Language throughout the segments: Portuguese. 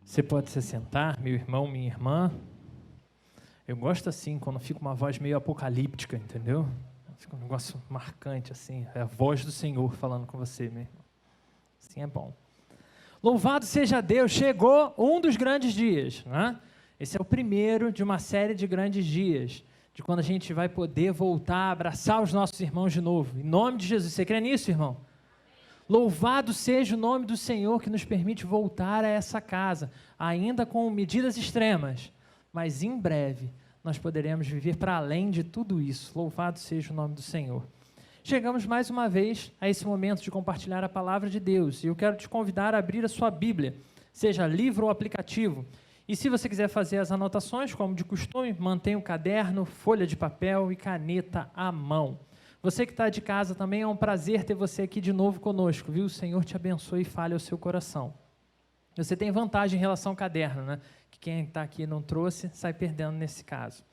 Você pode se sentar, meu irmão, minha irmã. Eu gosto assim, quando fica uma voz meio apocalíptica, entendeu? Fica um negócio marcante, assim. É a voz do Senhor falando com você, meu irmão. Assim é bom. Louvado seja Deus, chegou um dos grandes dias, né? Esse é o primeiro de uma série de grandes dias, de quando a gente vai poder voltar a abraçar os nossos irmãos de novo. Em nome de Jesus. Você crê nisso, irmão? Louvado seja o nome do Senhor que nos permite voltar a essa casa, ainda com medidas extremas, mas em breve nós poderemos viver para além de tudo isso. Louvado seja o nome do Senhor. Chegamos mais uma vez a esse momento de compartilhar a palavra de Deus, e eu quero te convidar a abrir a sua Bíblia, seja livro ou aplicativo. E se você quiser fazer as anotações, como de costume, mantenha o caderno, folha de papel e caneta à mão. Você que está de casa também, é um prazer ter você aqui de novo conosco, viu? O Senhor te abençoe e fale ao seu coração. Você tem vantagem em relação ao caderno, né? Que quem está aqui e não trouxe, sai perdendo nesse caso.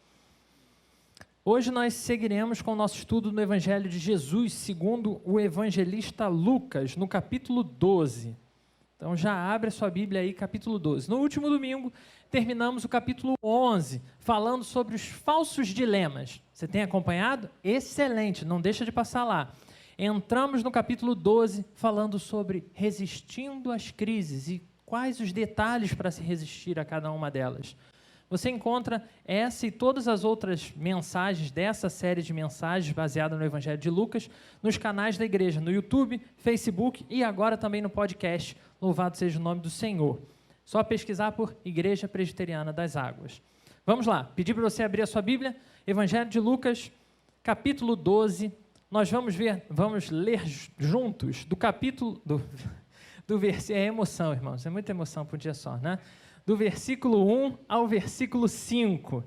Hoje nós seguiremos com o nosso estudo no Evangelho de Jesus, segundo o evangelista Lucas, no capítulo 12. Então já abre a sua Bíblia aí, capítulo 12. No último domingo, terminamos o capítulo 11, falando sobre os falsos dilemas. Você tem acompanhado? Excelente, não deixa de passar lá. Entramos no capítulo 12, falando sobre resistindo às crises e quais os detalhes para se resistir a cada uma delas. Você encontra essa e todas as outras mensagens dessa série de mensagens baseada no Evangelho de Lucas nos canais da igreja, no YouTube, Facebook e agora também no podcast. Louvado seja o nome do Senhor. Só pesquisar por Igreja Presbiteriana das Águas. Vamos lá, pedir para você abrir a sua Bíblia, Evangelho de Lucas, capítulo 12. Nós vamos ler juntos do capítulo, do versículo, é emoção, irmãos, é muita emoção por um dia só, né? Do versículo 1 ao versículo 5.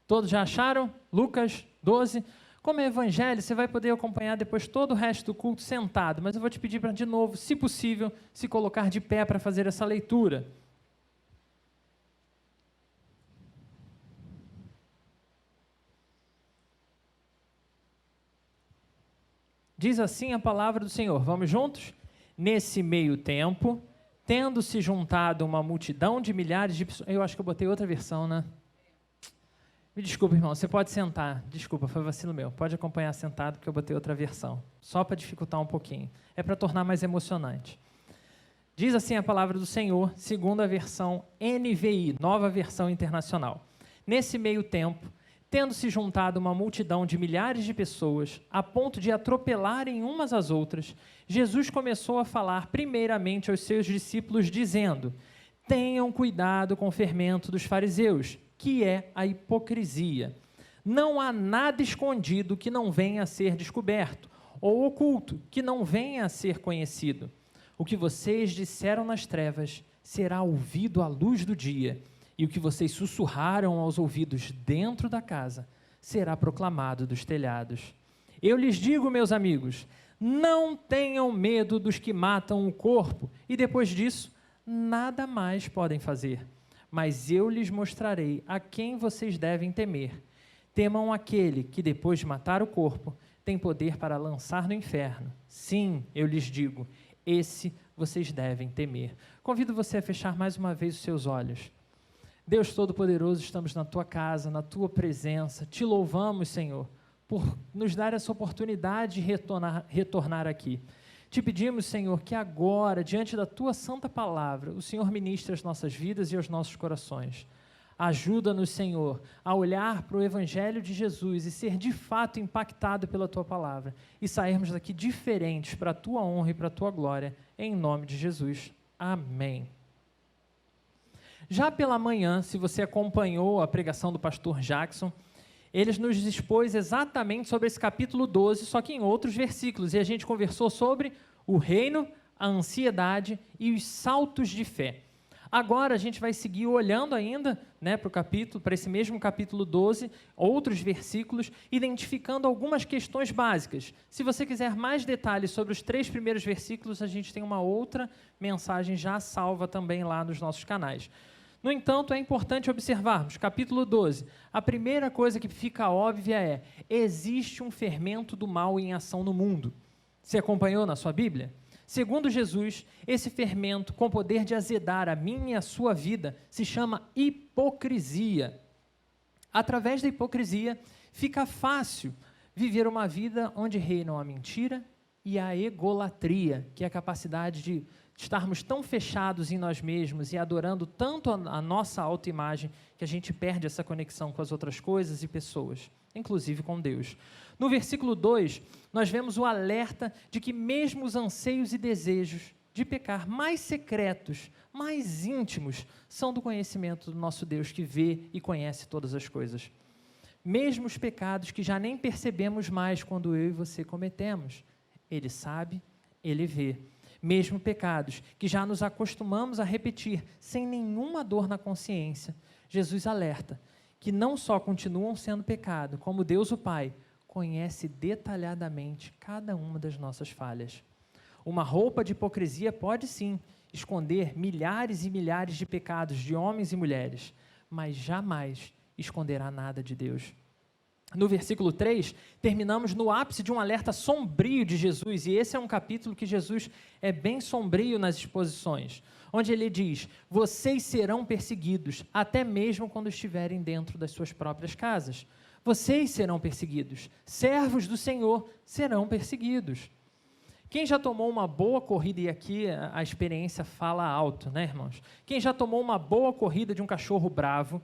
Todos já acharam? Lucas 12. Como é evangelho, você vai poder acompanhar depois todo o resto do culto sentado, mas eu vou te pedir para, de novo, se possível, se colocar de pé para fazer essa leitura. Diz assim a palavra do Senhor. Vamos juntos? Nesse meio tempo, tendo se juntado uma multidão de milhares de pessoas... Eu acho que eu botei outra versão, né? Me desculpa, irmão, você pode sentar. Desculpa, foi vacilo meu. Pode acompanhar sentado, porque eu botei outra versão. Só para dificultar um pouquinho. É para tornar mais emocionante. Diz assim a palavra do Senhor, segundo a versão NVI, Nova Versão Internacional. Nesse meio tempo, tendo se juntado uma multidão de milhares de pessoas, a ponto de atropelarem umas às outras, Jesus começou a falar primeiramente aos seus discípulos, dizendo: tenham cuidado com o fermento dos fariseus, que é a hipocrisia. Não há nada escondido que não venha a ser descoberto, ou oculto que não venha a ser conhecido. O que vocês disseram nas trevas será ouvido à luz do dia, e o que vocês sussurraram aos ouvidos dentro da casa será proclamado dos telhados. Eu lhes digo, meus amigos, não tenham medo dos que matam o corpo, e depois disso, nada mais podem fazer. Mas eu lhes mostrarei a quem vocês devem temer. Temam aquele que, depois de matar o corpo, tem poder para lançar no inferno. Sim, eu lhes digo, esse vocês devem temer. Convido você a fechar mais uma vez os seus olhos. Deus Todo-Poderoso, estamos na Tua casa, na Tua presença. Te louvamos, Senhor, por nos dar essa oportunidade de retornar aqui. Te pedimos, Senhor, que agora, diante da Tua santa palavra, o Senhor ministre as nossas vidas e aos nossos corações. Ajuda-nos, Senhor, a olhar para o Evangelho de Jesus e ser de fato impactado pela Tua palavra e sairmos daqui diferentes para a Tua honra e para a Tua glória, em nome de Jesus. Amém. Já pela manhã, se você acompanhou a pregação do pastor Jackson, ele nos expôs exatamente sobre esse capítulo 12, só que em outros versículos, e a gente conversou sobre o reino, a ansiedade e os saltos de fé. Agora a gente vai seguir olhando ainda, né, para esse mesmo capítulo 12, outros versículos, identificando algumas questões básicas. Se você quiser mais detalhes sobre os 3 primeiros versículos, a gente tem uma outra mensagem já salva também lá nos nossos canais. No entanto, é importante observarmos, capítulo 12, a primeira coisa que fica óbvia é: existe um fermento do mal em ação no mundo. Você acompanhou na sua Bíblia? Segundo Jesus, esse fermento com poder de azedar a minha e a sua vida se chama hipocrisia. Através da hipocrisia, fica fácil viver uma vida onde reinam a mentira e a egolatria, que é a capacidade de estarmos tão fechados em nós mesmos e adorando tanto a nossa autoimagem que a gente perde essa conexão com as outras coisas e pessoas, inclusive com Deus. No versículo 2, nós vemos o alerta de que mesmo os anseios e desejos de pecar mais secretos, mais íntimos, são do conhecimento do nosso Deus que vê e conhece todas as coisas. Mesmo os pecados que já nem percebemos mais quando eu e você cometemos, Ele sabe, Ele vê. Mesmo pecados que já nos acostumamos a repetir sem nenhuma dor na consciência, Jesus alerta que não só continuam sendo pecado, como Deus o Pai conhece detalhadamente cada uma das nossas falhas. Uma roupa de hipocrisia pode sim esconder milhares e milhares de pecados de homens e mulheres, mas jamais esconderá nada de Deus. No versículo 3, terminamos no ápice de um alerta sombrio de Jesus, e esse é um capítulo que Jesus é bem sombrio nas exposições, onde ele diz: vocês serão perseguidos, até mesmo quando estiverem dentro das suas próprias casas. Vocês serão perseguidos, servos do Senhor serão perseguidos. Quem já tomou uma boa corrida, e aqui a experiência fala alto, né, irmãos? Quem já tomou uma boa corrida de um cachorro bravo,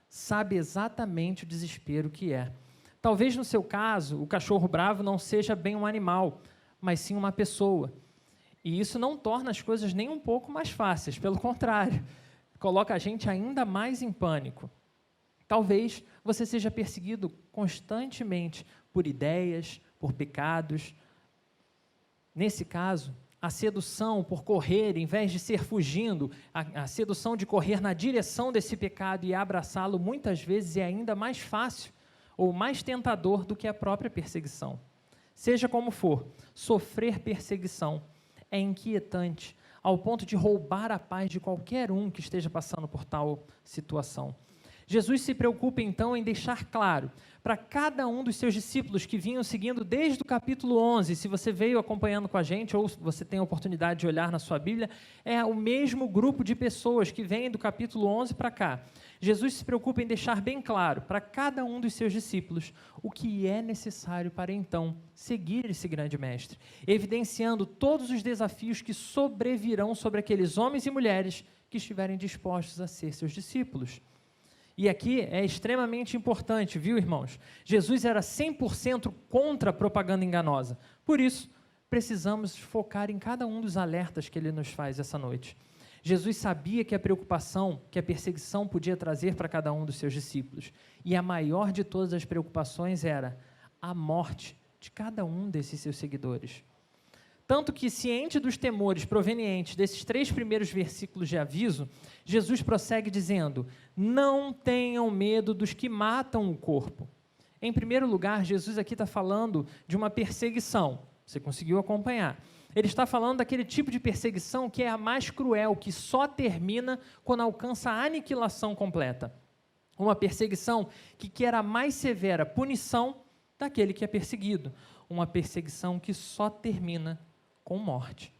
sabe exatamente o desespero que é. Talvez no seu caso, o cachorro bravo não seja bem um animal, mas sim uma pessoa. E isso não torna as coisas nem um pouco mais fáceis, pelo contrário, coloca a gente ainda mais em pânico. Talvez você seja perseguido constantemente por ideias, por pecados. Nesse caso, a sedução por correr, em vez de ser fugindo, a sedução de correr na direção desse pecado e abraçá-lo, muitas vezes é ainda mais fácil ou mais tentador do que a própria perseguição. Seja como for, sofrer perseguição é inquietante, ao ponto de roubar a paz de qualquer um que esteja passando por tal situação. Jesus se preocupa, então, em deixar claro para cada um dos seus discípulos que vinham seguindo desde o capítulo 11, se você veio acompanhando com a gente, ou você tem a oportunidade de olhar na sua Bíblia, é o mesmo grupo de pessoas que vem do capítulo 11 para cá. Jesus se preocupa em deixar bem claro para cada um dos seus discípulos o que é necessário para, então, seguir esse grande mestre, evidenciando todos os desafios que sobrevirão sobre aqueles homens e mulheres que estiverem dispostos a ser seus discípulos. E aqui é extremamente importante, viu, irmãos? Jesus era 100% contra a propaganda enganosa. Por isso, precisamos focar em cada um dos alertas que ele nos faz essa noite. Jesus sabia que a preocupação, que a perseguição podia trazer para cada um dos seus discípulos. E a maior de todas as preocupações era a morte de cada um desses seus seguidores. Tanto que, ciente dos temores provenientes desses 3 primeiros versículos de aviso, Jesus prossegue dizendo: não tenham medo dos que matam o corpo. Em primeiro lugar, Jesus aqui está falando de uma perseguição. Você conseguiu acompanhar? Ele está falando daquele tipo de perseguição que é a mais cruel, que só termina quando alcança a aniquilação completa. Uma perseguição que quer a mais severa punição daquele que é perseguido. Uma perseguição que só termina com morte.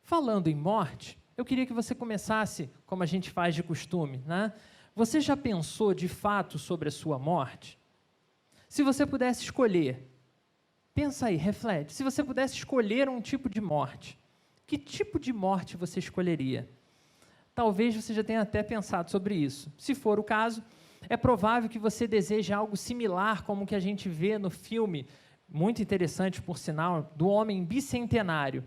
Falando em morte, eu queria que você começasse, como a gente faz de costume, né? Você já pensou de fato sobre a sua morte? Se você pudesse escolher, pensa aí, reflete, se você pudesse escolher um tipo de morte, que tipo de morte você escolheria? Talvez você já tenha até pensado sobre isso. Se for o caso, é provável que você deseje algo similar como o que a gente vê no filme, muito interessante, por sinal, do Homem Bicentenário,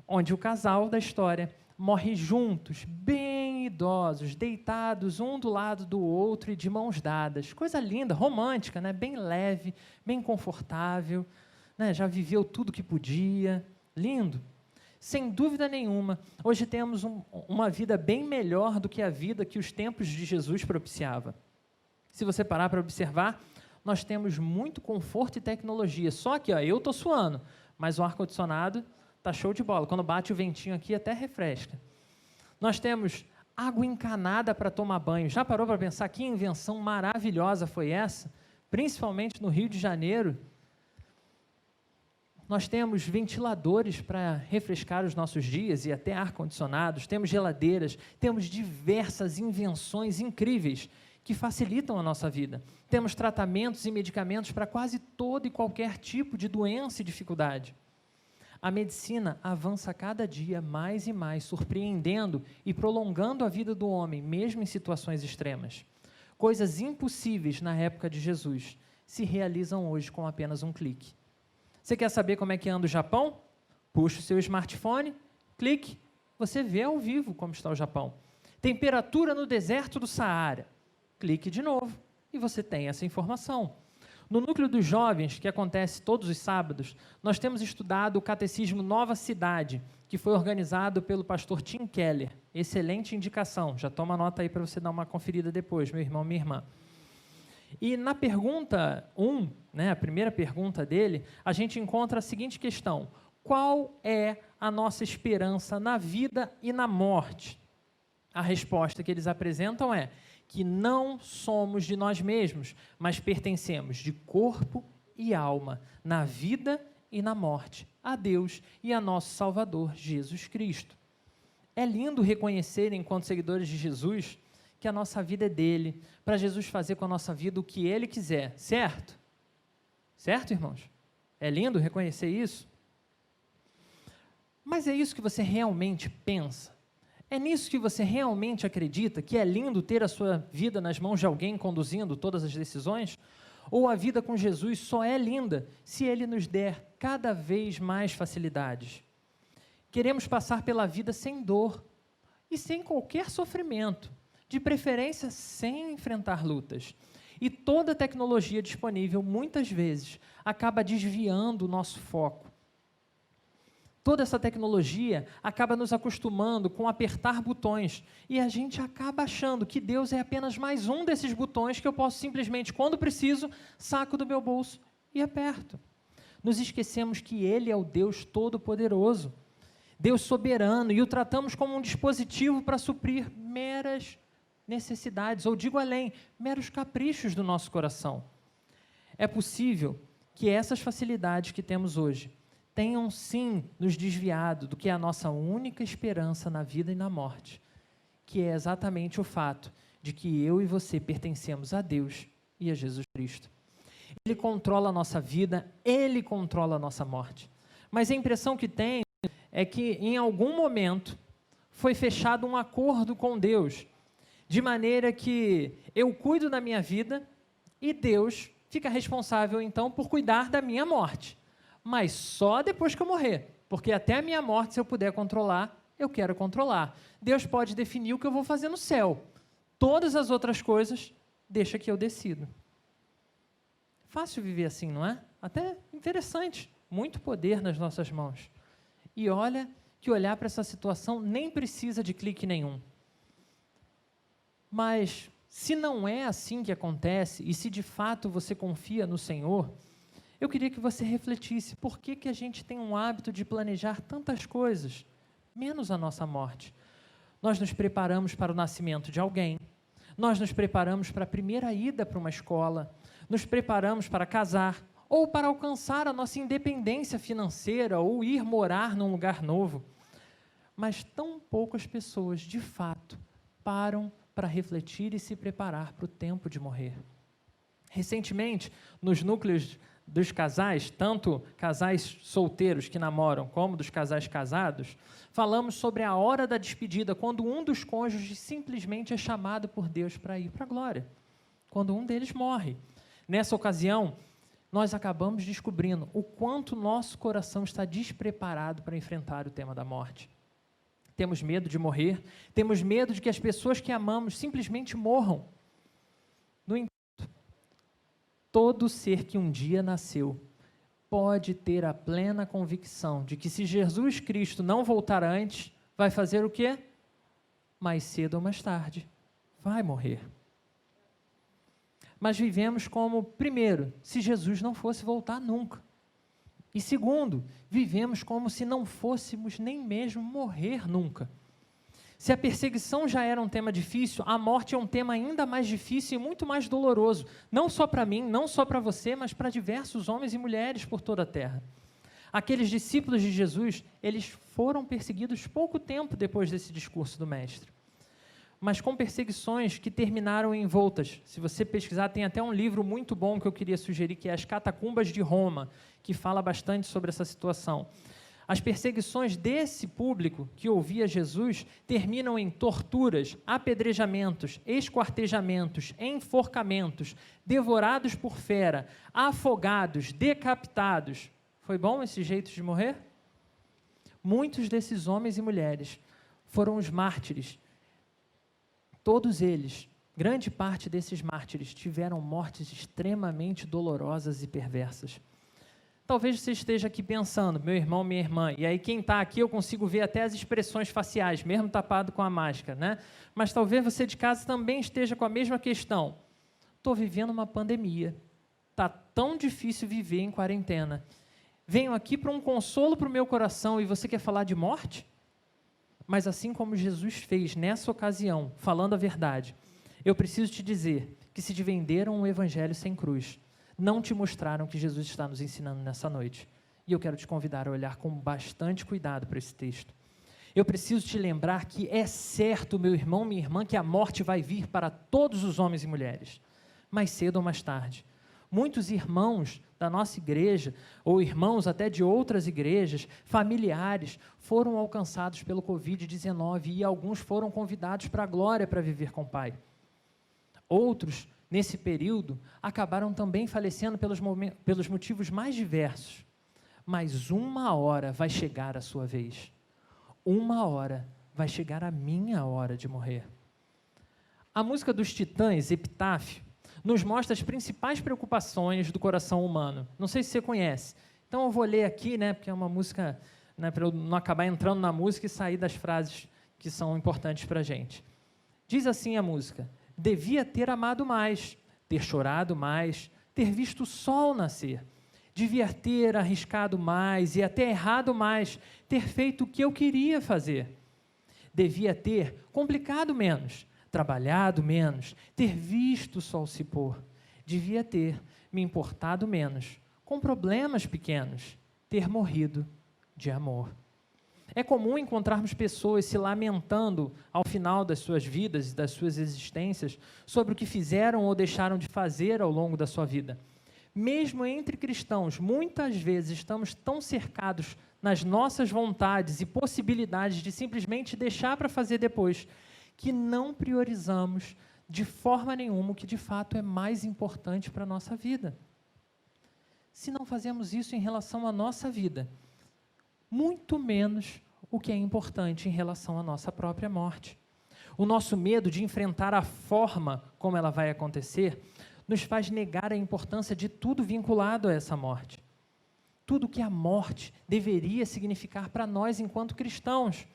onde o casal da história morre juntos, bem idosos, deitados um do lado do outro e de mãos dadas. Coisa linda, romântica, né? Bem leve, bem confortável, né? Já viveu tudo que podia, lindo. Sem dúvida nenhuma, hoje temos uma vida bem melhor do que a vida que os tempos de Jesus propiciava. Se você parar para observar, nós temos muito conforto e tecnologia. Só que, ó, eu estou suando, mas o ar-condicionado está show de bola. Quando bate o ventinho aqui, até refresca. Nós temos água encanada para tomar banho. Já parou para pensar que invenção maravilhosa foi essa? Principalmente no Rio de Janeiro. Nós temos ventiladores para refrescar os nossos dias e até ar-condicionados, temos geladeiras, temos diversas invenções incríveis que facilitam a nossa vida. Temos tratamentos e medicamentos para quase todo e qualquer tipo de doença e dificuldade. A medicina avança cada dia mais e mais, surpreendendo e prolongando a vida do homem, mesmo em situações extremas. Coisas impossíveis na época de Jesus se realizam hoje com apenas um clique. Você quer saber como é que anda o Japão? Puxa o seu smartphone, clique, você vê ao vivo como está o Japão. Temperatura no deserto do Saara, clique de novo e você tem essa informação. No Núcleo dos Jovens, que acontece todos os sábados, nós temos estudado o Catecismo Nova Cidade, que foi organizado pelo pastor Tim Keller. Excelente indicação, já toma nota aí para você dar uma conferida depois, meu irmão, minha irmã. E na pergunta 1, né, a primeira pergunta dele, a gente encontra a seguinte questão: qual é a nossa esperança na vida e na morte? A resposta que eles apresentam é que não somos de nós mesmos, mas pertencemos de corpo e alma, na vida e na morte, a Deus e a nosso Salvador, Jesus Cristo. É lindo reconhecer, enquanto seguidores de Jesus, que a nossa vida é dele, para Jesus fazer com a nossa vida o que ele quiser, certo? Certo, irmãos? É lindo reconhecer isso? Mas é isso que você realmente pensa? É nisso que você realmente acredita, que é lindo ter a sua vida nas mãos de alguém conduzindo todas as decisões? Ou a vida com Jesus só é linda se Ele nos der cada vez mais facilidades? Queremos passar pela vida sem dor e sem qualquer sofrimento, de preferência sem enfrentar lutas. E toda a tecnologia disponível, muitas vezes, acaba desviando o nosso foco. Toda essa tecnologia acaba nos acostumando com apertar botões e a gente acaba achando que Deus é apenas mais um desses botões que eu posso simplesmente, quando preciso, saco do meu bolso e aperto. Nos esquecemos que Ele é o Deus Todo-Poderoso, Deus soberano, e o tratamos como um dispositivo para suprir meras necessidades, ou digo além, meros caprichos do nosso coração. É possível que essas facilidades que temos hoje tenham sim nos desviado do que é a nossa única esperança na vida e na morte, que é exatamente o fato de que eu e você pertencemos a Deus e a Jesus Cristo. Ele controla a nossa vida, Ele controla a nossa morte. Mas a impressão que tenho é que em algum momento foi fechado um acordo com Deus, de maneira que eu cuido da minha vida e Deus fica responsável então por cuidar da minha morte. Mas só depois que eu morrer, porque até a minha morte, se eu puder controlar, eu quero controlar. Deus pode definir o que eu vou fazer no céu. Todas as outras coisas, deixa que eu decido. Fácil viver assim, não é? Até interessante. Muito poder nas nossas mãos. E olha que olhar para essa situação nem precisa de clique nenhum. Mas se não é assim que acontece, e se de fato você confia no Senhor, eu queria que você refletisse por que a gente tem um hábito de planejar tantas coisas, menos a nossa morte. Nós nos preparamos para o nascimento de alguém, nós nos preparamos para a primeira ida para uma escola, nos preparamos para casar, ou para alcançar a nossa independência financeira, ou ir morar num lugar novo. Mas tão poucas pessoas, de fato, param para refletir e se preparar para o tempo de morrer. Recentemente, nos núcleos dos casais, tanto casais solteiros que namoram, como dos casais casados, falamos sobre a hora da despedida, quando um dos cônjuges simplesmente é chamado por Deus para ir para a glória, quando um deles morre. Nessa ocasião, nós acabamos descobrindo o quanto nosso coração está despreparado para enfrentar o tema da morte. Temos medo de morrer, temos medo de que as pessoas que amamos simplesmente morram. No entanto, todo ser que um dia nasceu pode ter a plena convicção de que, se Jesus Cristo não voltar antes, vai fazer o quê? Mais cedo ou mais tarde, vai morrer. Mas vivemos como, primeiro, se Jesus não fosse voltar nunca. E segundo, vivemos como se não fôssemos nem mesmo morrer nunca. Se a perseguição já era um tema difícil, a morte é um tema ainda mais difícil e muito mais doloroso, não só para mim, não só para você, mas para diversos homens e mulheres por toda a terra. Aqueles discípulos de Jesus, eles foram perseguidos pouco tempo depois desse discurso do Mestre, mas com perseguições que terminaram envoltas. Se você pesquisar, tem até um livro muito bom que eu queria sugerir, que é As Catacumbas de Roma, que fala bastante sobre essa situação. As perseguições desse público que ouvia Jesus terminam em torturas, apedrejamentos, esquartejamentos, enforcamentos, devorados por fera, afogados, decapitados. Foi bom esse jeito de morrer? Muitos desses homens e mulheres foram os mártires. Todos eles, grande parte desses mártires, tiveram mortes extremamente dolorosas e perversas. Talvez você esteja aqui pensando, meu irmão, minha irmã, e aí quem está aqui eu consigo ver até as expressões faciais, mesmo tapado com a máscara, né? Mas talvez você de casa também esteja com a mesma questão. Estou vivendo uma pandemia, está tão difícil viver em quarentena. Venho aqui para um consolo para o meu coração e você quer falar de morte? Mas assim como Jesus fez nessa ocasião, falando a verdade, eu preciso te dizer que se te venderam um evangelho sem cruz, não te mostraram o que Jesus está nos ensinando nessa noite. E eu quero te convidar a olhar com bastante cuidado para esse texto. Eu preciso te lembrar que é certo, meu irmão, minha irmã, que a morte vai vir para todos os homens e mulheres, mais cedo ou mais tarde. Muitos irmãos da nossa igreja, ou irmãos até de outras igrejas, familiares, foram alcançados pelo Covid-19 e alguns foram convidados para a glória para viver com o Pai. Outros, nesse período, acabaram também falecendo pelos motivos mais diversos. Mas uma hora vai chegar a sua vez. Uma hora vai chegar a minha hora de morrer. A música dos Titãs, Epitáfio, nos mostra as principais preocupações do coração humano. Não sei se você conhece. Então eu vou ler aqui, né, porque é uma música, né, para eu não acabar entrando na música e sair das frases que são importantes para a gente. Diz assim a música: devia ter amado mais, ter chorado mais, ter visto o sol nascer. Devia ter arriscado mais e até errado mais, ter feito o que eu queria fazer. Devia ter complicado menos, trabalhado menos, ter visto o sol se pôr. Devia ter me importado menos, com problemas pequenos, ter morrido de amor. É comum encontrarmos pessoas se lamentando ao final das suas vidas e das suas existências sobre o que fizeram ou deixaram de fazer ao longo da sua vida. Mesmo entre cristãos, muitas vezes estamos tão cercados nas nossas vontades e possibilidades de simplesmente deixar para fazer depois, que não priorizamos de forma nenhuma o que de fato é mais importante para a nossa vida. Se não fazemos isso em relação à nossa vida, muito menos o que é importante em relação à nossa própria morte. O nosso medo de enfrentar a forma como ela vai acontecer nos faz negar a importância de tudo vinculado a essa morte. Tudo que a morte deveria significar para nós enquanto cristãos.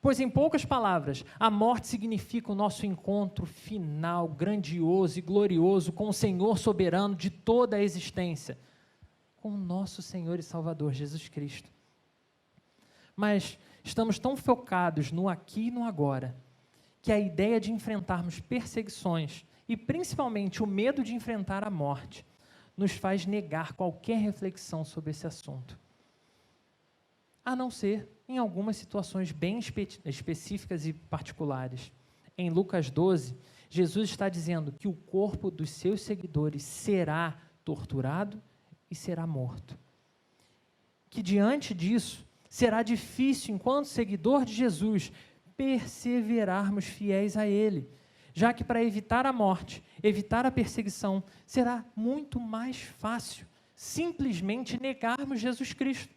Pois, em poucas palavras, a morte significa o nosso encontro final, grandioso e glorioso com o Senhor soberano de toda a existência, com o nosso Senhor e Salvador Jesus Cristo. Mas estamos tão focados no aqui e no agora, que a ideia de enfrentarmos perseguições e principalmente o medo de enfrentar a morte nos faz negar qualquer reflexão sobre esse assunto. A não ser em algumas situações bem específicas e particulares. Em Lucas 12, Jesus está dizendo que o corpo dos seus seguidores será torturado e será morto. Que diante disso, será difícil, enquanto seguidor de Jesus, perseverarmos fiéis a Ele, já que para evitar a morte, evitar a perseguição, será muito mais fácil simplesmente negarmos Jesus Cristo.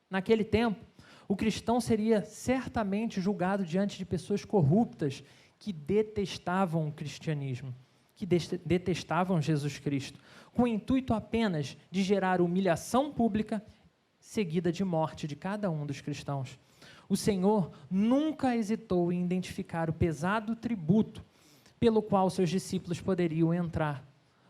Naquele tempo, o cristão seria certamente julgado diante de pessoas corruptas que detestavam o cristianismo, que detestavam Jesus Cristo, com o intuito apenas de gerar humilhação pública, seguida de morte de cada um dos cristãos. O Senhor nunca hesitou em identificar o pesado tributo pelo qual seus discípulos poderiam entrar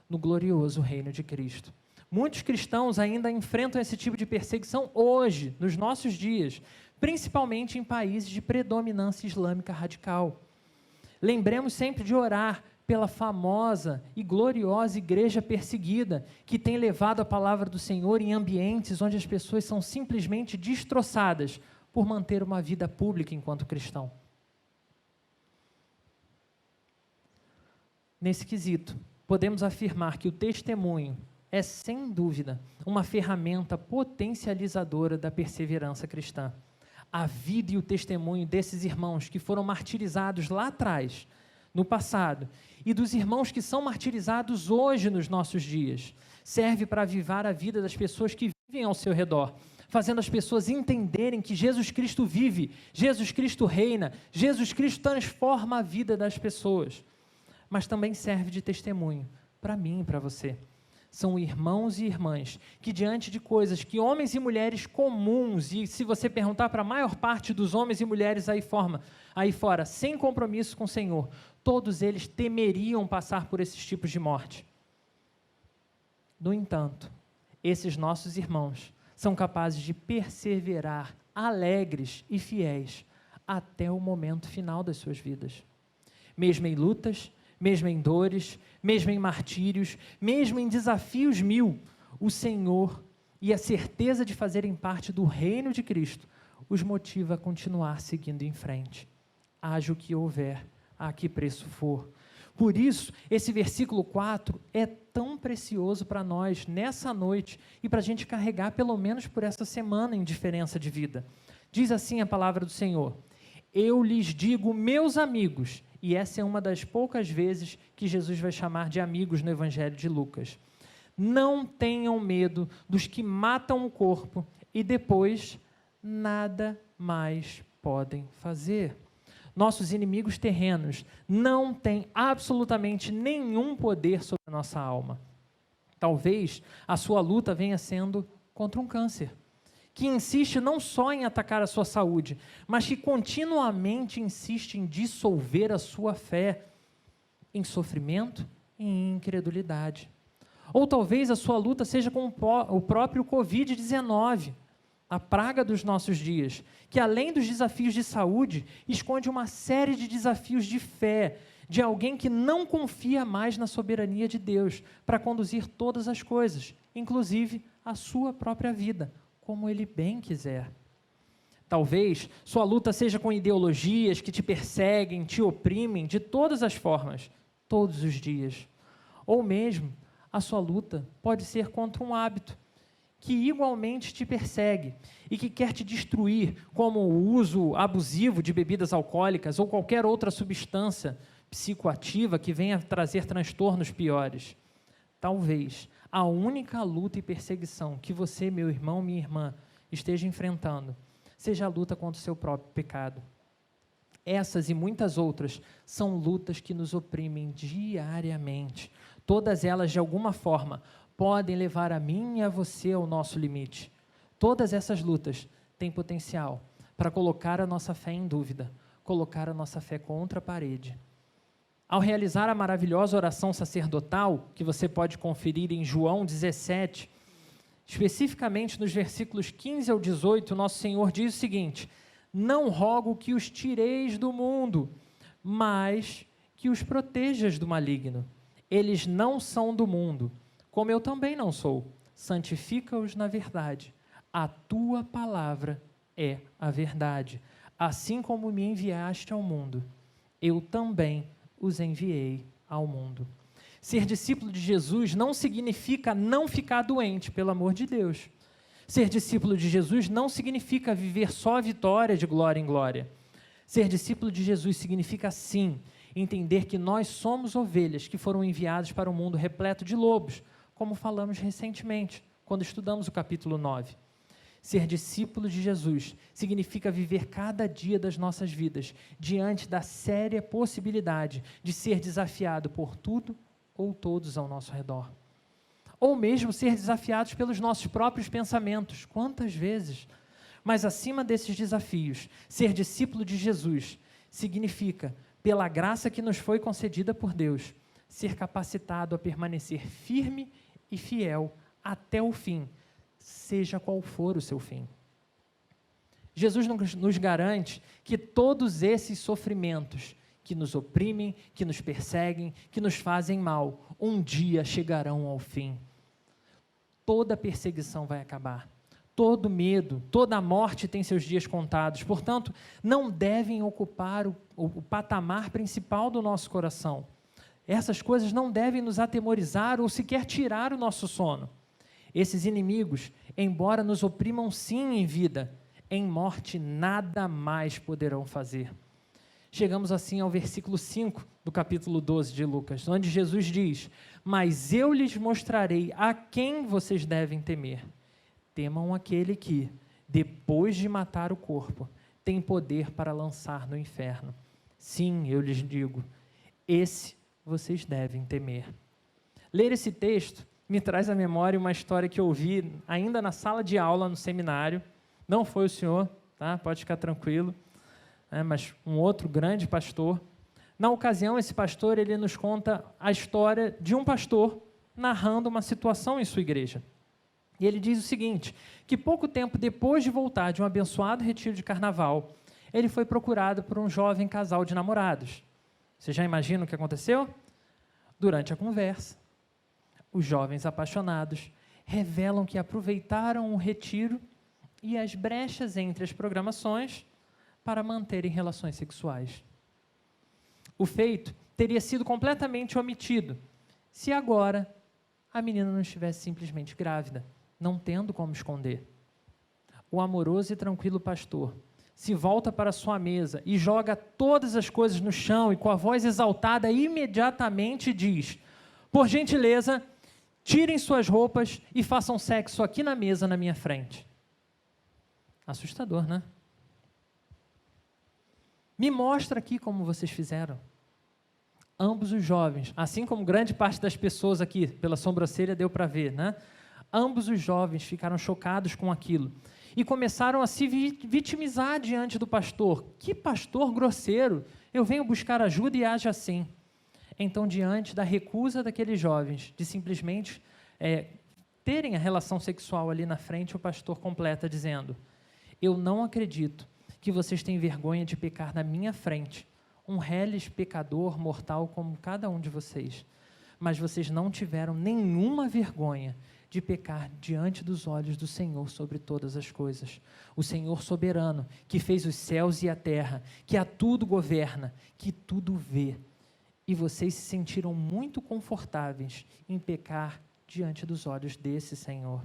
no glorioso reino de Cristo. Muitos cristãos ainda enfrentam esse tipo de perseguição hoje, nos nossos dias, principalmente em países de predominância islâmica radical. Lembremos sempre de orar pela famosa e gloriosa igreja perseguida, que tem levado a palavra do Senhor em ambientes onde as pessoas são simplesmente destroçadas por manter uma vida pública enquanto cristão. Nesse quesito, podemos afirmar que o testemunho é, sem dúvida, uma ferramenta potencializadora da perseverança cristã. A vida e o testemunho desses irmãos que foram martirizados lá atrás, no passado, e dos irmãos que são martirizados hoje nos nossos dias, serve para avivar a vida das pessoas que vivem ao seu redor, fazendo as pessoas entenderem que Jesus Cristo vive, Jesus Cristo reina, Jesus Cristo transforma a vida das pessoas. Mas também serve de testemunho para mim e para você. São irmãos e irmãs que, diante de coisas que homens e mulheres comuns, e se você perguntar para a maior parte dos homens e mulheres aí fora, sem compromisso com o Senhor, todos eles temeriam passar por esses tipos de morte. No entanto, esses nossos irmãos são capazes de perseverar alegres e fiéis até o momento final das suas vidas. Mesmo em lutas, mesmo em dores, mesmo em martírios, mesmo em desafios mil, o Senhor e a certeza de fazerem parte do reino de Cristo os motiva a continuar seguindo em frente. Haja o que houver, a que preço for. Por isso, esse versículo 4 é tão precioso para nós nessa noite e para a gente carregar pelo menos por essa semana em diferença de vida. Diz assim a palavra do Senhor: eu lhes digo, meus amigos, e essa é uma das poucas vezes que Jesus vai chamar de amigos no Evangelho de Lucas. Não tenham medo dos que matam o corpo e depois nada mais podem fazer. Nossos inimigos terrenos não têm absolutamente nenhum poder sobre a nossa alma. Talvez a sua luta venha sendo contra um câncer, que insiste não só em atacar a sua saúde, mas que continuamente insiste em dissolver a sua fé em sofrimento e em incredulidade. Ou talvez a sua luta seja com o próprio Covid-19, a praga dos nossos dias, que além dos desafios de saúde, esconde uma série de desafios de fé, de alguém que não confia mais na soberania de Deus para conduzir todas as coisas, inclusive a sua própria vida, como Ele bem quiser. Talvez sua luta seja com ideologias que te perseguem, te oprimem de todas as formas, todos os dias. Ou mesmo, a sua luta pode ser contra um hábito que igualmente te persegue e que quer te destruir, como o uso abusivo de bebidas alcoólicas ou qualquer outra substância psicoativa que venha trazer transtornos piores. Talvez a única luta e perseguição que você, meu irmão, minha irmã, esteja enfrentando seja a luta contra o seu próprio pecado. Essas e muitas outras são lutas que nos oprimem diariamente. Todas elas, de alguma forma, podem levar a mim e a você ao nosso limite. Todas essas lutas têm potencial para colocar a nossa fé em dúvida, colocar a nossa fé contra a parede. Ao realizar a maravilhosa oração sacerdotal, que você pode conferir em João 17, especificamente nos versículos 15 ao 18, nosso Senhor diz o seguinte: não rogo que os tireis do mundo, mas que os protejas do maligno. Eles não são do mundo, como eu também não sou. Santifica-os na verdade. A tua palavra é a verdade. Assim como me enviaste ao mundo, eu também os enviei ao mundo. Ser discípulo de Jesus não significa não ficar doente, pelo amor de Deus. Ser discípulo de Jesus não significa viver só vitória de glória em glória. Ser discípulo de Jesus significa, sim, entender que nós somos ovelhas que foram enviadas para um mundo repleto de lobos, como falamos recentemente, quando estudamos o capítulo 9. Ser discípulo de Jesus significa viver cada dia das nossas vidas diante da séria possibilidade de ser desafiado por tudo ou todos ao nosso redor. Ou mesmo ser desafiados pelos nossos próprios pensamentos. Quantas vezes? Mas acima desses desafios, ser discípulo de Jesus significa, pela graça que nos foi concedida por Deus, ser capacitado a permanecer firme e fiel até o fim, seja qual for o seu fim. Jesus nos garante que todos esses sofrimentos que nos oprimem, que nos perseguem, que nos fazem mal, um dia chegarão ao fim. Toda perseguição vai acabar. Todo medo, toda morte tem seus dias contados. Portanto, não devem ocupar o patamar principal do nosso coração. Essas coisas não devem nos atemorizar ou sequer tirar o nosso sono. Esses inimigos, embora nos oprimam sim em vida, em morte nada mais poderão fazer. Chegamos assim ao versículo 5 do capítulo 12 de Lucas, onde Jesus diz: mas eu lhes mostrarei a quem vocês devem temer. Temam aquele que, depois de matar o corpo, tem poder para lançar no inferno. Sim, eu lhes digo, esse vocês devem temer. Ler esse texto me traz à memória uma história que eu ouvi ainda na sala de aula no seminário. Não foi o senhor, tá? Pode ficar tranquilo, mas um outro grande pastor. Na ocasião, esse pastor ele nos conta a história de um pastor narrando uma situação em sua igreja. E ele diz o seguinte, que pouco tempo depois de voltar de um abençoado retiro de carnaval, ele foi procurado por um jovem casal de namorados. Você já imagina o que aconteceu? Durante a conversa, os jovens apaixonados revelam que aproveitaram o retiro e as brechas entre as programações para manterem relações sexuais. O feito teria sido completamente omitido se agora a menina não estivesse simplesmente grávida, não tendo como esconder. O amoroso e tranquilo pastor se volta para sua mesa e joga todas as coisas no chão e com a voz exaltada imediatamente diz: por gentileza, tirem suas roupas e façam sexo aqui na mesa na minha frente. Assustador, né? Me mostra aqui como vocês fizeram. Ambos os jovens, assim como grande parte das pessoas aqui, pela sobrancelha deu para ver, né? Ambos os jovens ficaram chocados com aquilo e começaram a se vitimizar diante do pastor. Que pastor grosseiro! Eu venho buscar ajuda e age assim. Então, diante da recusa daqueles jovens de simplesmente terem a relação sexual ali na frente, o pastor completa dizendo: eu não acredito que vocês têm vergonha de pecar na minha frente, um reles pecador mortal como cada um de vocês, mas vocês não tiveram nenhuma vergonha de pecar diante dos olhos do Senhor sobre todas as coisas. O Senhor soberano, que fez os céus e a terra, que a tudo governa, que tudo vê. E vocês se sentiram muito confortáveis em pecar diante dos olhos desse Senhor.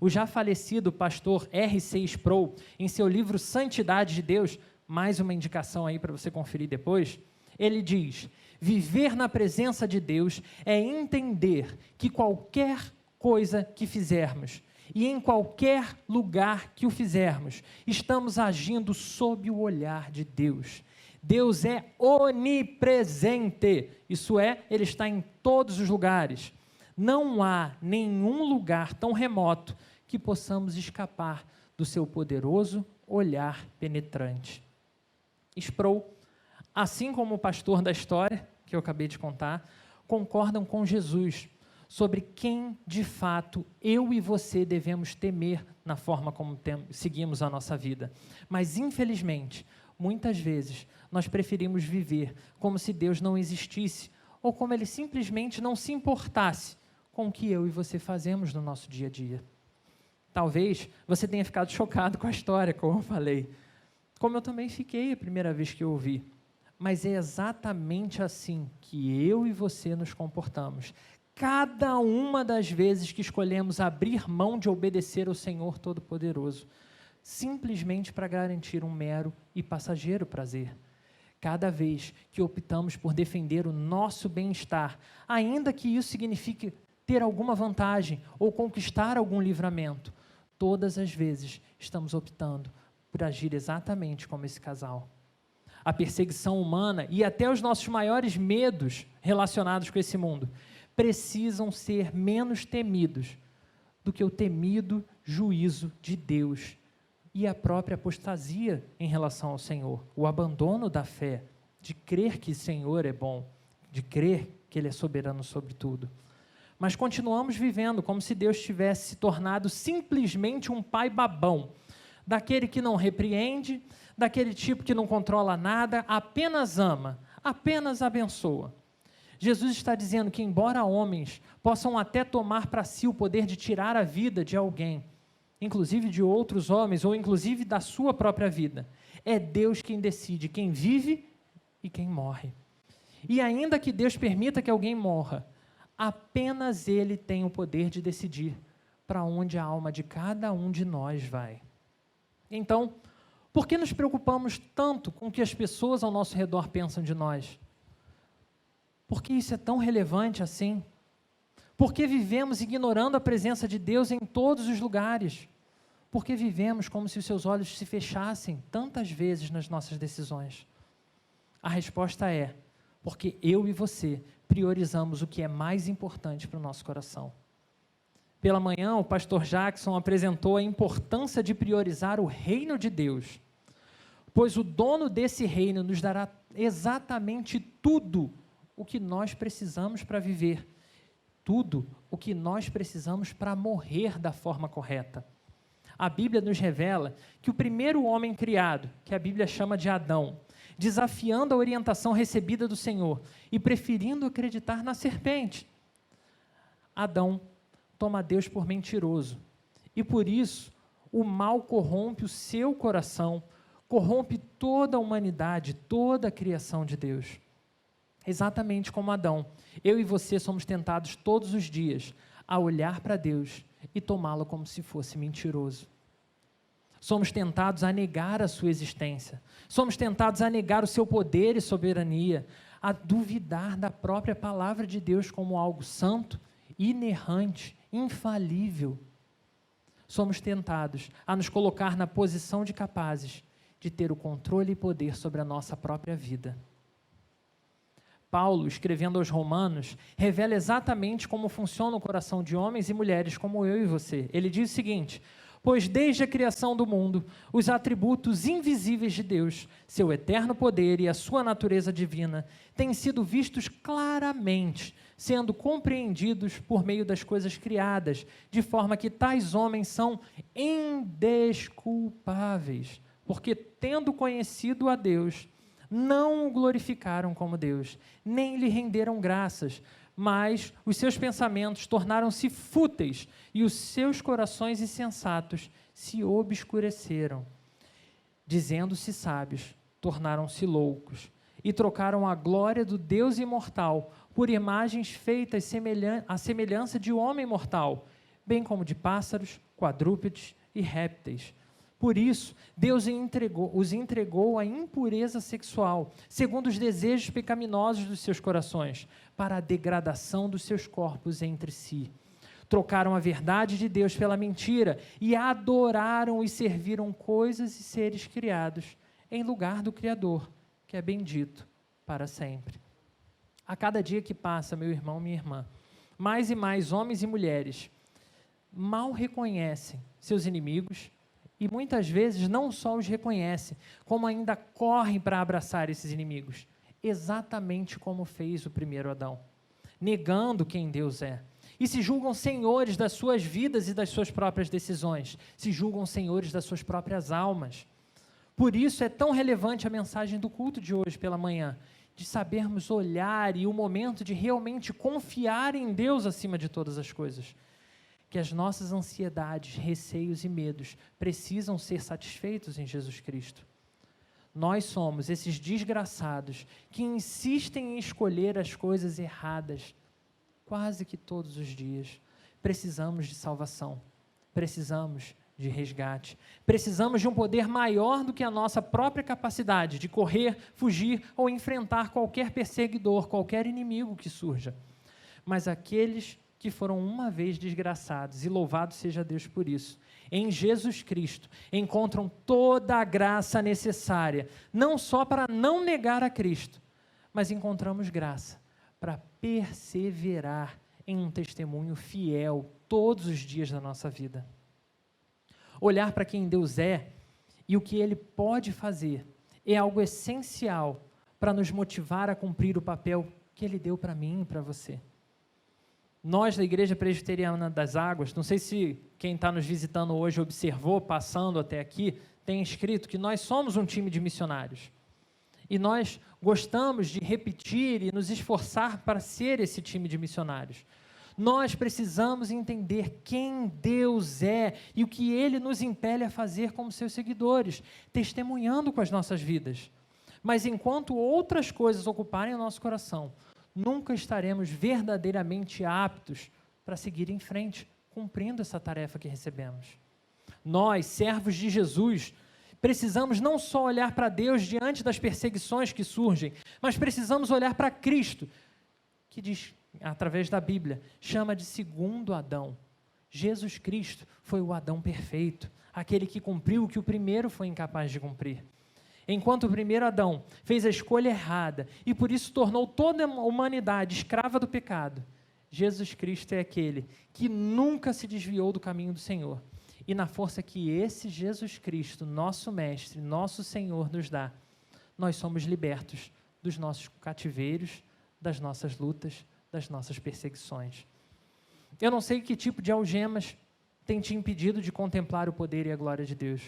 O já falecido pastor R.C. Sproul, em seu livro Santidade de Deus, mais uma indicação aí para você conferir depois, ele diz: viver na presença de Deus é entender que qualquer coisa que fizermos e em qualquer lugar que o fizermos, estamos agindo sob o olhar de Deus. Deus é onipresente, isso é, Ele está em todos os lugares. Não há nenhum lugar tão remoto que possamos escapar do seu poderoso olhar penetrante. Sproul, assim como o pastor da história, que eu acabei de contar, concordam com Jesus sobre quem, de fato, eu e você devemos temer na forma como seguimos a nossa vida. Mas, infelizmente, muitas vezes, nós preferimos viver como se Deus não existisse ou como Ele simplesmente não se importasse com o que eu e você fazemos no nosso dia a dia. Talvez você tenha ficado chocado com a história, como eu falei, como eu também fiquei a primeira vez que eu ouvi. Mas é exatamente assim que eu e você nos comportamos. Cada uma das vezes que escolhemos abrir mão de obedecer ao Senhor Todo-Poderoso, simplesmente para garantir um mero e passageiro prazer. Cada vez que optamos por defender o nosso bem-estar, ainda que isso signifique ter alguma vantagem ou conquistar algum livramento, todas as vezes estamos optando por agir exatamente como esse casal. A perseguição humana e até os nossos maiores medos relacionados com esse mundo precisam ser menos temidos do que o temido juízo de Deus e a própria apostasia em relação ao Senhor, o abandono da fé, de crer que o Senhor é bom, de crer que Ele é soberano sobre tudo. Mas continuamos vivendo como se Deus tivesse se tornado simplesmente um pai babão, daquele que não repreende, daquele tipo que não controla nada, apenas ama, apenas abençoa. Jesus está dizendo que, embora homens possam até tomar para si o poder de tirar a vida de alguém, inclusive de outros homens, ou inclusive da sua própria vida, é Deus quem decide quem vive e quem morre. E ainda que Deus permita que alguém morra, apenas Ele tem o poder de decidir para onde a alma de cada um de nós vai. Então, por que nos preocupamos tanto com o que as pessoas ao nosso redor pensam de nós? Por que isso é tão relevante assim? Por que vivemos ignorando a presença de Deus em todos os lugares? Por que vivemos como se os seus olhos se fechassem tantas vezes nas nossas decisões? A resposta é, porque eu e você priorizamos o que é mais importante para o nosso coração. Pela manhã, o pastor Jackson apresentou a importância de priorizar o reino de Deus, pois o dono desse reino nos dará exatamente tudo o que nós precisamos para viver, tudo o que nós precisamos para morrer da forma correta. A Bíblia nos revela que o primeiro homem criado, que a Bíblia chama de Adão, desafiando a orientação recebida do Senhor e preferindo acreditar na serpente, Adão toma Deus por mentiroso. E por isso, o mal corrompe o seu coração, corrompe toda a humanidade, toda a criação de Deus. Exatamente como Adão, eu e você somos tentados todos os dias a olhar para Deus e tomá-lo como se fosse mentiroso. Somos tentados a negar a sua existência, somos tentados a negar o seu poder e soberania, a duvidar da própria palavra de Deus como algo santo, inerrante, infalível. Somos tentados a nos colocar na posição de capazes de ter o controle e poder sobre a nossa própria vida. Paulo, escrevendo aos Romanos, revela exatamente como funciona o coração de homens e mulheres como eu e você. Ele diz o seguinte: pois desde a criação do mundo, os atributos invisíveis de Deus, seu eterno poder e a sua natureza divina, têm sido vistos claramente, sendo compreendidos por meio das coisas criadas, de forma que tais homens são indesculpáveis, porque, tendo conhecido a Deus, não o glorificaram como Deus, nem lhe renderam graças, mas os seus pensamentos tornaram-se fúteis e os seus corações insensatos se obscureceram. Dizendo-se sábios, tornaram-se loucos e trocaram a glória do Deus imortal por imagens feitas à semelhança de homem mortal, bem como de pássaros, quadrúpedes e répteis. Por isso, Deus os entregou à impureza sexual, segundo os desejos pecaminosos dos seus corações, para a degradação dos seus corpos entre si. Trocaram a verdade de Deus pela mentira e adoraram e serviram coisas e seres criados em lugar do Criador, que é bendito para sempre. A cada dia que passa, meu irmão, minha irmã, mais e mais homens e mulheres mal reconhecem seus inimigos, e muitas vezes não só os reconhecem, como ainda correm para abraçar esses inimigos, exatamente como fez o primeiro Adão, negando quem Deus é. E se julgam senhores das suas vidas e das suas próprias decisões, se julgam senhores das suas próprias almas. Por isso é tão relevante a mensagem do culto de hoje pela manhã, de sabermos olhar e o momento de realmente confiar em Deus acima de todas as coisas. Que as nossas ansiedades, receios e medos precisam ser satisfeitos em Jesus Cristo. Nós somos esses desgraçados que insistem em escolher as coisas erradas quase que todos os dias. Precisamos de salvação, precisamos de resgate, precisamos de um poder maior do que a nossa própria capacidade de correr, fugir ou enfrentar qualquer perseguidor, qualquer inimigo que surja. Mas aqueles que foram uma vez desgraçados, e louvado seja Deus por isso, em Jesus Cristo, encontram toda a graça necessária, não só para não negar a Cristo, mas encontramos graça para perseverar em um testemunho fiel todos os dias da nossa vida. Olhar para quem Deus é e o que Ele pode fazer é algo essencial para nos motivar a cumprir o papel que Ele deu para mim e para você. Nós, da Igreja Presbiteriana das Águas, não sei se quem está nos visitando hoje observou, passando até aqui, tem escrito que nós somos um time de missionários. E nós gostamos de repetir e nos esforçar para ser esse time de missionários. Nós precisamos entender quem Deus é e o que Ele nos impele a fazer como seus seguidores, testemunhando com as nossas vidas. Mas enquanto outras coisas ocuparem o nosso coração, nunca estaremos verdadeiramente aptos para seguir em frente, cumprindo essa tarefa que recebemos. Nós, servos de Jesus, precisamos não só olhar para Deus diante das perseguições que surgem, mas precisamos olhar para Cristo, que diz, através da Bíblia, chama de segundo Adão. Jesus Cristo foi o Adão perfeito, aquele que cumpriu o que o primeiro foi incapaz de cumprir. Enquanto o primeiro Adão fez a escolha errada e por isso tornou toda a humanidade escrava do pecado, Jesus Cristo é aquele que nunca se desviou do caminho do Senhor. E na força que esse Jesus Cristo, nosso Mestre, nosso Senhor, nos dá, nós somos libertos dos nossos cativeiros, das nossas lutas, das nossas perseguições. Eu não sei que tipo de algemas tem te impedido de contemplar o poder e a glória de Deus.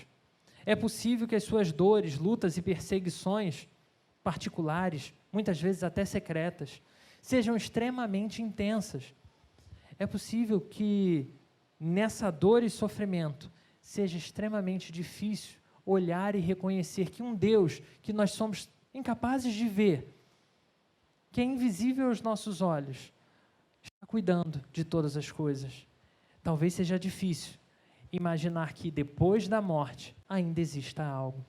É possível que as suas dores, lutas e perseguições particulares, muitas vezes até secretas, sejam extremamente intensas. É possível que nessa dor e sofrimento seja extremamente difícil olhar e reconhecer que um Deus que nós somos incapazes de ver, que é invisível aos nossos olhos, está cuidando de todas as coisas. Talvez seja difícil imaginar que depois da morte ainda exista algo.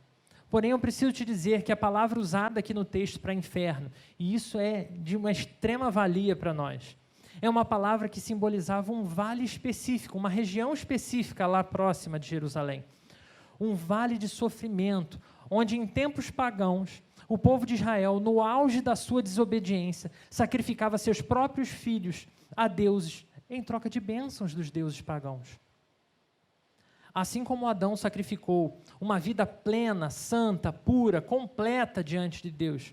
Porém, eu preciso te dizer que a palavra usada aqui no texto para inferno, e isso é de uma extrema valia para nós, é uma palavra que simbolizava um vale específico, uma região específica lá próxima de Jerusalém. Um vale de sofrimento, onde em tempos pagãos, o povo de Israel, no auge da sua desobediência, sacrificava seus próprios filhos a deuses em troca de bênçãos dos deuses pagãos. Assim como Adão sacrificou uma vida plena, santa, pura, completa diante de Deus,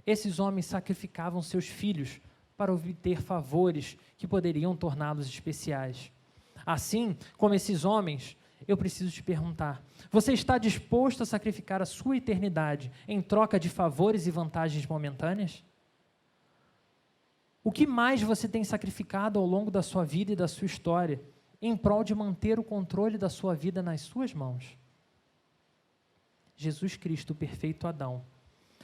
esses homens sacrificavam seus filhos para obter favores que poderiam torná-los especiais. Assim como esses homens, eu preciso te perguntar, você está disposto a sacrificar a sua eternidade em troca de favores e vantagens momentâneas? O que mais você tem sacrificado ao longo da sua vida e da sua história em prol de manter o controle da sua vida nas suas mãos? Jesus Cristo, o perfeito Adão,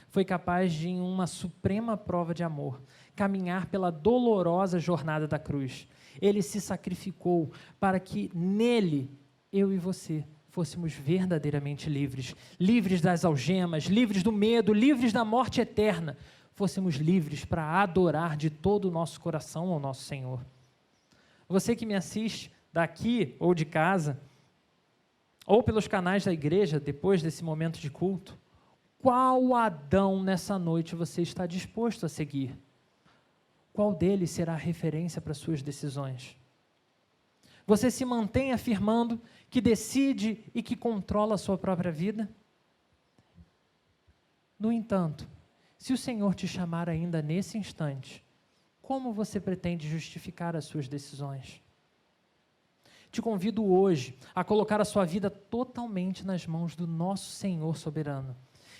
foi capaz de, em uma suprema prova de amor, caminhar pela dolorosa jornada da cruz. Ele se sacrificou para que nele, eu e você, fôssemos verdadeiramente livres, livres das algemas, livres do medo, livres da morte eterna, fôssemos livres para adorar de todo o nosso coração ao nosso Senhor. Você que me assiste daqui ou de casa, ou pelos canais da igreja, depois desse momento de culto, qual Adão nessa noite você está disposto a seguir? Qual deles será a referência para suas decisões? Você se mantém afirmando que decide e que controla a sua própria vida? No entanto, se o Senhor te chamar ainda nesse instante, como você pretende justificar as suas decisões? Te convido hoje a colocar a sua vida totalmente nas mãos do nosso Senhor soberano,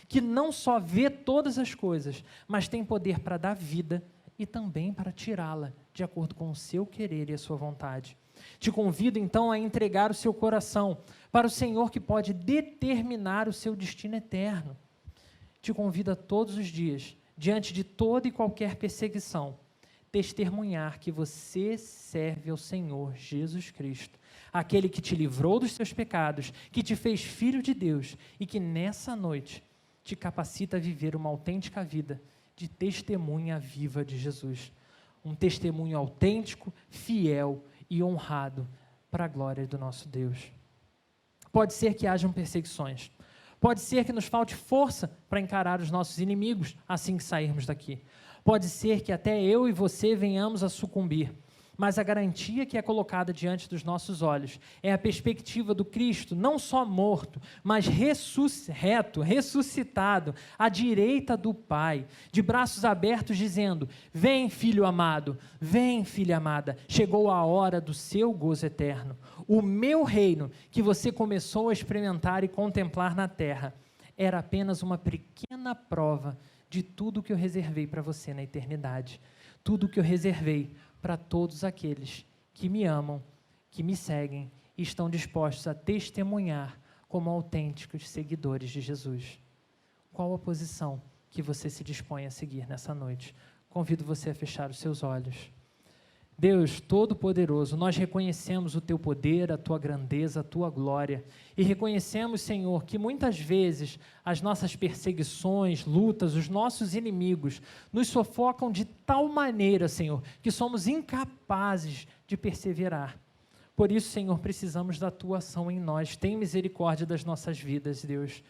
que não só vê todas as coisas, mas tem poder para dar vida e também para tirá-la, de acordo com o seu querer e a sua vontade. Te convido então a entregar o seu coração para o Senhor que pode determinar o seu destino eterno. Te convido a todos os dias, diante de toda e qualquer perseguição, testemunhar que você serve ao Senhor Jesus Cristo, aquele que te livrou dos seus pecados, que te fez filho de Deus e que nessa noite te capacita a viver uma autêntica vida de testemunha viva de Jesus. Um testemunho autêntico, fiel e honrado para a glória do nosso Deus. Pode ser que hajam perseguições. Pode ser que nos falte força para encarar os nossos inimigos assim que sairmos daqui. Pode ser que até eu e você venhamos a sucumbir. mas a garantia que é colocada diante dos nossos olhos é a perspectiva do Cristo, não só morto, mas ressuscitado, à direita do Pai, de braços abertos, dizendo: vem, filho amado, vem, filha amada, chegou a hora do seu gozo eterno. O meu reino, que você começou a experimentar e contemplar na terra, era apenas uma pequena prova de tudo que eu reservei para você na eternidade, tudo que eu reservei para todos aqueles que me amam, que me seguem e estão dispostos a testemunhar como autênticos seguidores de Jesus. Qual a posição que você se dispõe a seguir nessa noite? Convido você a fechar os seus olhos. Deus Todo-Poderoso, nós reconhecemos o Teu poder, a Tua grandeza, a Tua glória, e reconhecemos, Senhor, que muitas vezes as nossas perseguições, lutas, os nossos inimigos nos sufocam de tal maneira, Senhor, que somos incapazes de perseverar. Por isso, Senhor, precisamos da Tua ação em nós. Tem misericórdia das nossas vidas, Deus.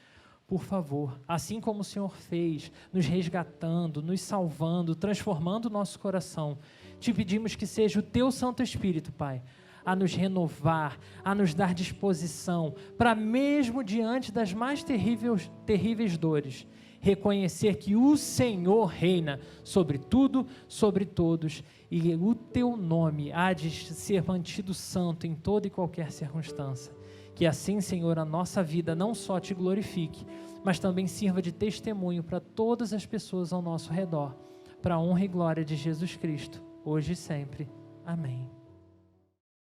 Por favor, assim como o Senhor fez, nos resgatando, nos salvando, transformando o nosso coração, te pedimos que seja o Teu Santo Espírito, Pai, a nos renovar, a nos dar disposição, para mesmo diante das mais terríveis dores, reconhecer que o Senhor reina sobre tudo, sobre todos, e o Teu nome há de ser mantido santo em toda e qualquer circunstância. Que assim, Senhor, a nossa vida não só Te glorifique, mas também sirva de testemunho para todas as pessoas ao nosso redor, para a honra e glória de Jesus Cristo, hoje e sempre. Amém.